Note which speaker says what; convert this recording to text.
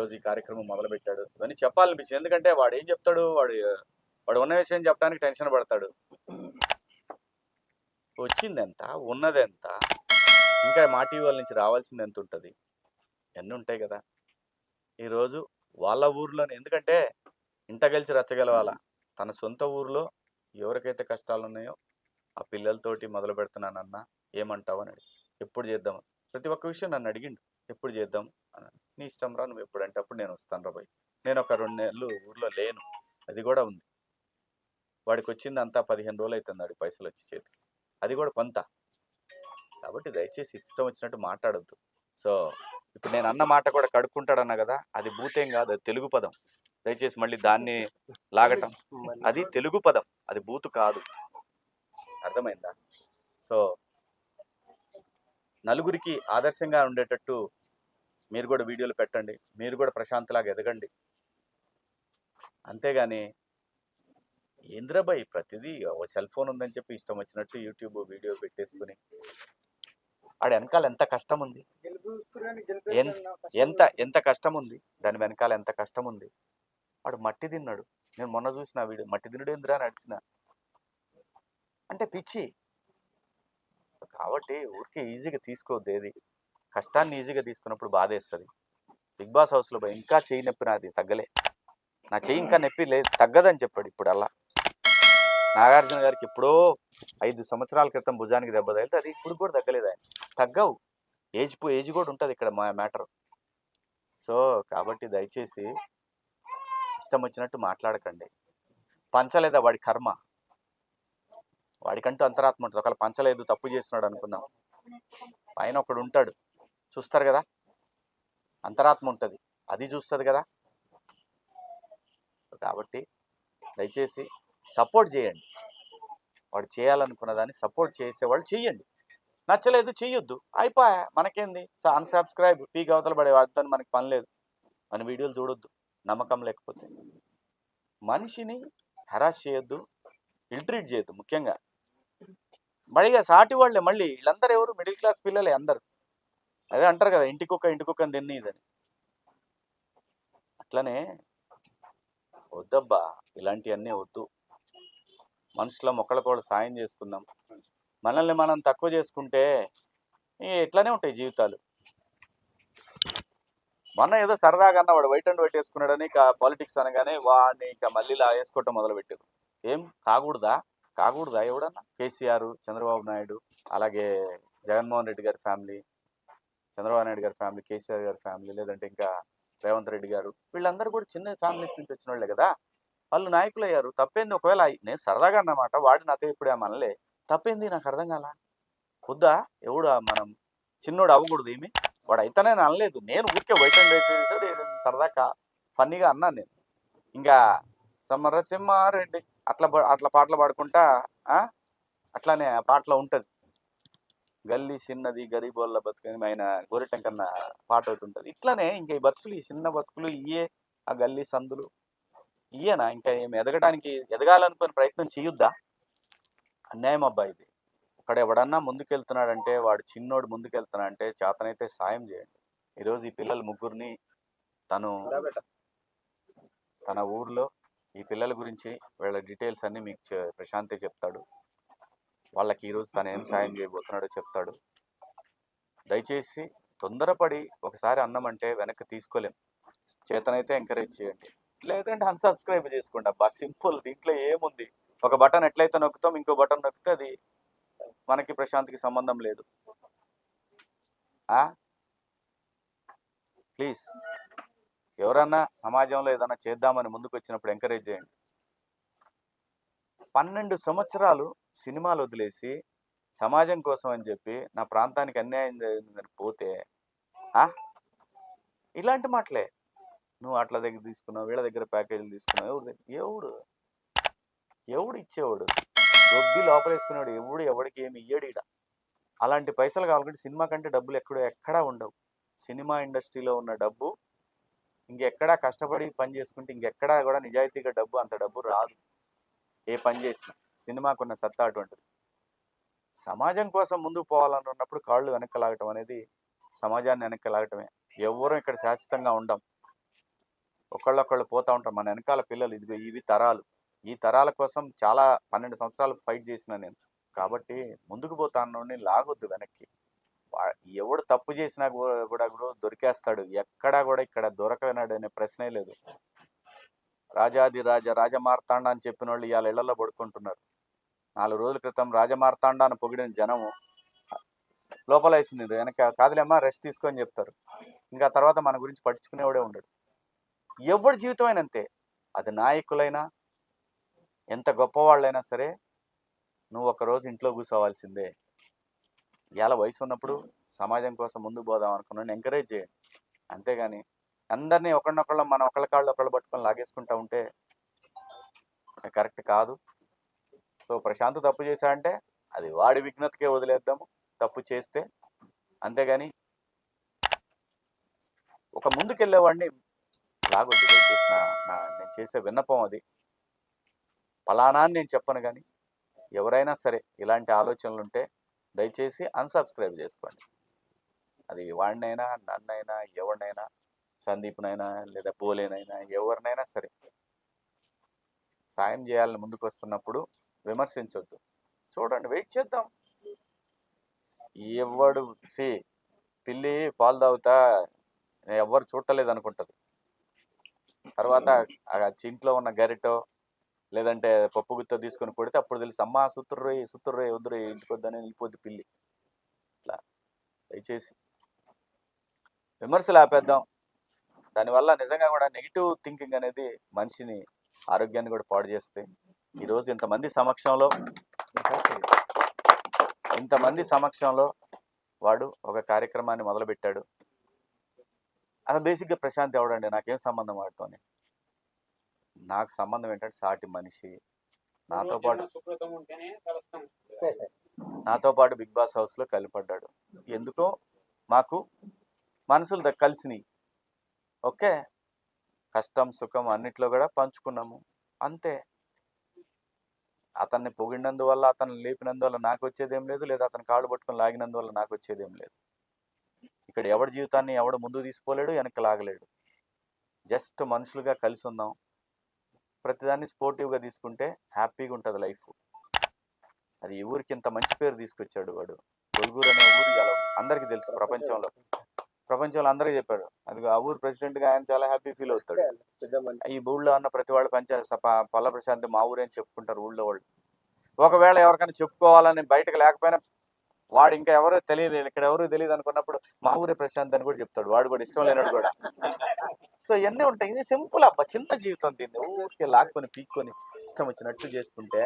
Speaker 1: ఈరోజు ఈ కార్యక్రమం మొదలుపెట్టాడు అని చెప్పాలనిపించింది. ఎందుకంటే వాడు ఏం చెప్తాడు, వాడు ఉన్న విషయం చెప్పడానికి టెన్షన్ పడతాడు. వచ్చింది ఎంత, ఉన్నది ఎంత, ఇంకా మా టీవీ వాళ్ళ నుంచి రావాల్సింది ఎంత ఉంటుంది, ఎన్ని ఉంటాయి కదా. ఈరోజు వాళ్ళ ఊర్లోనే, ఎందుకంటే ఇంట గెలిచి రచ్చగలవాల, తన సొంత ఊర్లో ఎవరికైతే కష్టాలు ఉన్నాయో ఆ పిల్లలతోటి మొదలు పెడుతున్నానన్నా ఏమంటావు అని అడిగి, ఎప్పుడు చేద్దాం, ప్రతి ఒక్క విషయం నన్ను అడిగిండు, ఎప్పుడు చేద్దాం అని. నీ ఇష్టం రా, నువ్వు ఎప్పుడు అంటే అప్పుడు నేను వస్తాను రా పోయి. నేను ఒక 2 నెలలు ఊర్లో లేను, అది కూడా ఉంది. వాడికి వచ్చింది అంతా 15 రోజులు అవుతుంది వాడికి పైసలు వచ్చి చేతికి, అది కూడా కొంత. కాబట్టి దయచేసి ఇష్టం వచ్చినట్టు మాట్లాడొద్దు. సో ఇప్పుడు నేను అన్న మాట కూడా కడుక్కుంటాడన్నా కదా, అది భూతేం కాదు, అది తెలుగు పదం. దయచేసి మళ్ళీ దాన్ని లాగటం, అది తెలుగు పదం, అది బూతు కాదు. అర్థమైందా? సో నలుగురికి ఆదర్శంగా ఉండేటట్టు మీరు కూడా వీడియోలు పెట్టండి, మీరు కూడా ప్రశాంత్లాగా ఎదగండి. అంతేగాని ఇంద్రబాయ్ ప్రతిదీ సెల్ ఫోన్ ఉందని చెప్పి ఇష్టం వచ్చినట్టు యూట్యూబ్ వీడియో పెట్టేసుకుని, ఆడ వెనకాల ఎంత కష్టం ఉంది, ఎంత కష్టం ఉంది, దాని వెనకాల ఎంత కష్టం ఉంది. వాడు మట్టి తిన్నాడు. నేను మొన్న చూసిన వీడియో, మట్టి తిన్నాడు ఏందిరా నడిచిన అంటే పిచ్చి. కాబట్టి ఊరికే ఈజీగా తీసుకోవద్దు ఏది, కష్టాన్ని ఈజీగా తీసుకున్నప్పుడు బాధేస్తుంది. బిగ్ బాస్ హౌస్లో పోయి ఇంకా చెయ్యి నొప్పి, నాది తగ్గలే, నా చెయ్యి ఇంకా నొప్పి లేదు, తగ్గదని చెప్పాడు. ఇప్పుడు అలా నాగార్జున గారికి ఎప్పుడో 5 సంవత్సరాల క్రితం భుజానికి దెబ్బ తగిలితే అది ఇప్పుడు కూడా తగ్గలేదు. ఆయన తగ్గవు, ఏజ్ కూడా ఉంటుంది ఇక్కడ మా మ్యాటర్. సో కాబట్టి దయచేసి ఇష్టం వచ్చినట్టు మాట్లాడకండి. పంచలేదా వాడి కర్మ, వాడికంటూ అంతరాత్మ ఉంటుంది. ఒకవేళ పంచలేదు, తప్పు చేస్తున్నాడు అనుకుందాం, పైన ఒకడు ఉంటాడు, చూస్తారు కదా, అంతరాత్మ ఉంటుంది, అది చూస్తుంది కదా. కాబట్టి దయచేసి సపోర్ట్ చేయండి, వాడు చేయాలనుకున్న దాన్ని సపోర్ట్ చేసేవాళ్ళు చెయ్యండి. నచ్చలేదు చెయ్యొద్దు, అయిపోయా, మనకేంది, అన్సబ్స్క్రైబ్, పీక్ అవతల పడే వాడితో మనకి పని లేదు. మన వీడియోలు చూడొద్దు నమ్మకం లేకపోతే. మనిషిని హెరాస్ చేయొద్దు, ఇల్ట్రీట్ చేయొద్దు. ముఖ్యంగా మళ్ళీగా సాటి వాళ్ళే, మళ్ళీ వీళ్ళందరూ ఎవరు, మిడిల్ క్లాస్ పిల్లలే అందరు. అదే అంటారు కదా, ఇంటికొక్కని తిన్నీదని. అట్లనే వద్దబ్బా, ఇలాంటివన్నీ వద్దు. మనుషుల మొక్కలకోళ్ళు సాయం చేసుకుందాం. మనల్ని మనం తక్కువ చేసుకుంటే ఎట్లానే ఉంటాయి జీవితాలు. మొన్న ఏదో సరదాగా అన్న వాడు వైట్ అండ్ వైట్ వేసుకున్నాడని ఇక పాలిటిక్స్ అనగానే వాడిని ఇక మళ్ళీ ఇలా వేసుకోవటం మొదలుపెట్టారు. ఏం కాకూడదా ఎవడన్నా? కేసీఆర్, చంద్రబాబు నాయుడు, అలాగే జగన్మోహన్ రెడ్డి గారి ఫ్యామిలీ, చంద్రబాబు నాయుడు గారి ఫ్యామిలీ, కేసీఆర్ గారి ఫ్యామిలీ, లేదంటే ఇంకా రేవంత్ రెడ్డి గారు, వీళ్ళందరూ కూడా చిన్న ఫ్యామిలీస్ నుంచి వచ్చిన వాళ్ళే కదా, వాళ్ళు నాయకులు అయ్యారు. తప్పేంది? ఒకవేళ నేను సరదాగా అన్నమాట, వాడు నాతో ఇప్పుడు మనలే, తప్పేంది? నాకు అర్థం కాల. వద్దా? ఎవడు మనం చిన్నోడు అవ్వకూడదు ఏమి? వాడు అయితేనే అనలేదు, నేను ఊరికే వైట్ అండ్ వైట్ సరదాగా ఫన్నీగా అన్నాను నేను. ఇంకా సమరసింహారెడ్డి అట్లా పాటలు పాడుకుంటా, అట్లానే ఆ పాటలో ఉంటుంది, గల్లీ చిన్నది గరీబోళ్ళ బతుకని ఆయన గోరెటం కన్నా పాట ఒకటి ఉంటుంది. ఇట్లానే ఇంకా ఈ బతుకులు, ఈ చిన్న బతుకులు ఇయే, ఆ గల్లీ సందులు ఇయేనా? ఇంకా ఏమి ఎదగాలనుకునే ప్రయత్నం చేయొద్దా? అన్యాయం అబ్బా ఇది. ఇక్కడ ఎవడన్నా ముందుకెళ్తున్నాడంటే, వాడు చిన్నోడు ముందుకెళ్తున్నాడంటే చేతనైతే సాయం చేయండి. ఈరోజు ఈ పిల్లలు ముగ్గురిని తన ఊర్లో ఈ పిల్లల గురించి వీళ్ళ డీటెయిల్స్ అన్నీ మీకు ప్రశాంతే చెప్తాడు. వాళ్ళకి ఈరోజు తను ఏం సాయం చేయబోతున్నాడో చెప్తాడు. దయచేసి తొందరపడి ఒకసారి అన్నామంటే వెనక్కి తీసుకోలేం. చేతనైతే ఎంకరేజ్ చేయండి, లేదంటే అన్సబ్స్క్రైబ్ చేసుకోండి. అబ్బా సింపుల్, దీంట్లో ఏముంది? ఒక బటన్ ఎట్లయితే నొక్కుతాం, ఇంకో బటన్ నొక్కితే అది మనకి ప్రశాంత్కి సంబంధం లేదు. ప్లీజ్ ఎవరన్నా సమాజంలో ఏదన్నా చేద్దామని ముందుకు వచ్చినప్పుడు ఎంకరేజ్ చేయండి. 12 సంవత్సరాలు సినిమాలు వదిలేసి సమాజం కోసం అని చెప్పి నా ప్రాంతానికి అన్యాయం జరిగిందని పోతే ఇలాంటి మాటలే. నువ్వు అట్ల దగ్గర తీసుకున్నావు, వీళ్ళ దగ్గర ప్యాకేజీలు తీసుకున్నావు, ఎవడు ఇచ్చేవాడు? దొబ్బి లోపలేసుకునేవాడు ఎవడికి ఏమి ఇయ్యడు ఈడ. అలాంటి పైసలు కావాలంటే సినిమా కంటే డబ్బులు ఎక్కడా ఉండవు. సినిమా ఇండస్ట్రీలో ఉన్న డబ్బు ఇంకెక్కడా, కష్టపడి పని చేసుకుంటే ఇంకెక్కడా కూడా నిజాయితీగా అంత డబ్బు రాదు. ఏ పని చేసినా సినిమాకున్న సత్తా అటువంటిది. సమాజం కోసం ముందుకు పోవాలనుకున్నప్పుడు కాళ్ళు వెనక్కి లాగటం అనేది సమాజాన్ని వెనక్కి లాగటమే. ఎవరూ ఇక్కడ శాశ్వతంగా ఉండం. ఒకళ్ళొకళ్ళు పోతా ఉంటారు. మన వెనకాల పిల్లలు ఇదిగో ఇవి తరాలు. ఈ తరాల కోసం చాలా 12 సంవత్సరాలు ఫైట్ చేసిన నేను. కాబట్టి ముందుకు పోతాన్నోడిని లాగొద్దు వెనక్కి. ఎవడు తప్పు చేసినా కూడా దొరికేస్తాడు. ఎక్కడా కూడా ఇక్కడ దొరకనడనే ప్రశ్నే లేదు. రాజాది రాజమార్తాండ అని చెప్పిన వాళ్ళు ఇవాళ ఇళ్లలో పడుకుంటున్నారు. 4 రోజుల క్రితం రాజమార్తాండ అని పొగిడిన జనము లోపల వేసింది, వెనక కాదులేమ్మా రెస్ట్ తీసుకొని చెప్తారు. ఇంకా తర్వాత మన గురించి పట్టించుకునేవాడే ఉండడు. ఎవరి జీవితం అయినా అంతే. అది నాయకులైనా ఎంత గొప్పవాళ్ళైనా సరే నువ్వు ఒకరోజు ఇంట్లో కూర్చోవాల్సిందే. ఇవాళ వయసు ఉన్నప్పుడు సమాజం కోసం ముందుకు పోదాం అనుకున్నాను, ఎంకరేజ్ చేయండి. అంతేగాని అందరినీ ఒకళ్ళనొకళ్ళం మన ఒకళ్ళ కాళ్ళు ఒకళ్ళు పట్టుకొని లాగేసుకుంటా ఉంటే కరెక్ట్ కాదు. సో ప్రశాంత్ తప్పు చేశా అంటే అది వాడి విఘ్నతకే వదిలేద్దాము తప్పు చేస్తే. అంతేగాని ఒక ముందుకెళ్ళేవాడిని లాగొద్దు. దయచేసి నేను చేసే విన్నపం అది. ఫలానా అని నేను చెప్పను, కానీ ఎవరైనా సరే ఇలాంటి ఆలోచనలు ఉంటే దయచేసి అన్సబ్స్క్రైబ్ చేసుకోండి. అది వాడినైనా నన్నైనా ఎవరినైనా, సందీప్నైనా లేదా పోలేనైనా ఎవరినైనా సరే సాయం చేయాలని ముందుకు వస్తున్నప్పుడు విమర్శించొద్దు. చూడండి, వెయిట్ చేద్దాం. ఎవడు పిల్లి పాలు తాగుతా ఎవరు చూడలేదు అనుకుంటది. తర్వాత ఆ చింట్లో ఉన్న గరిటో లేదంటే పప్పు గుత్తో తీసుకొని కొడితే అప్పుడు తెలుసు, అమ్మా సుత్తుర్రోయ్ వద్దురోయ్ ఇంటికి వద్దని వెళ్ళిపోద్ది పిల్లి. ఇట్లా దయచేసి విమర్శలు ఆపేద్దాం. దానివల్ల నిజంగా కూడా నెగిటివ్ థింకింగ్ అనేది మనిషిని ఆరోగ్యాన్ని కూడా పాడు చేస్తే. ఈరోజు ఇంతమంది సమక్షంలో వాడు ఒక కార్యక్రమాన్ని మొదలుపెట్టాడు. అసలు బేసిక్గా ప్రశాంత్ ఎవడండి? నాకేం సంబంధం వాడితోని? నాకు సంబంధం ఏంటంటే సాటి మనిషి, నాతో పాటు బిగ్ బాస్ హౌస్ లో కలిపడ్డాడు. ఎందుకో మాకు మనసులు కలిసినాయి. ఓకే, కష్టం సుఖం అన్నిట్లో కూడా పంచుకున్నాము, అంతే. అతన్ని పొగిడినందువల్ల, అతన్ని లేపినందువల్ల నాకు వచ్చేదేం లేదు, లేదా అతని కాళ్ళు పట్టుకొని లాగినందువల్ల నాకు వచ్చేదేం లేదు. ఇక్కడ ఎవడి జీవితాన్ని ఎవడు ముందు తీసుకోలేడు, వెనక్కి లాగలేడు. జస్ట్ మనుషులుగా కలిసి ఉందాం. ప్రతిదాన్ని స్పోర్టివ్గా తీసుకుంటే హ్యాపీగా ఉంటుంది లైఫ్. అది ఈ ఊరికి ఇంత మంచి పేరు తీసుకొచ్చాడు వాడు. గొల్గూరు అనే ఊరు ఇలా అందరికీ తెలుసు, ప్రపంచంలో అందరికీ చెప్పాడు. అది ఆ ఊరు ప్రెసిడెంట్ గా ఆయన చాలా హ్యాపీ ఫీల్ అవుతాడు. ఈ ఊళ్ళో ఉన్న ప్రతి వాళ్ళు పల్ల ప్రశాంత్ మా ఊరే అని చెప్పుకుంటారు ఊళ్ళో వాళ్ళు. ఒకవేళ ఎవరికైనా చెప్పుకోవాలని బయటకు లేకపోయినా వాడు ఇంకా ఎవరో తెలియదు, ఇక్కడ ఎవరు తెలియదు అనుకున్నప్పుడు మా ఊరే ప్రశాంత్ అని కూడా చెప్తాడు. వాడు కూడా ఇష్టం లేనాడు కూడా. సో ఇవన్నీ ఉంటాయి. ఇది సింపుల్ అబ్బా, చిన్న జీవితం. దీన్ని ఊరికే లాక్కొని పీక్కొని ఇష్టం వచ్చినట్టు చేసుకుంటే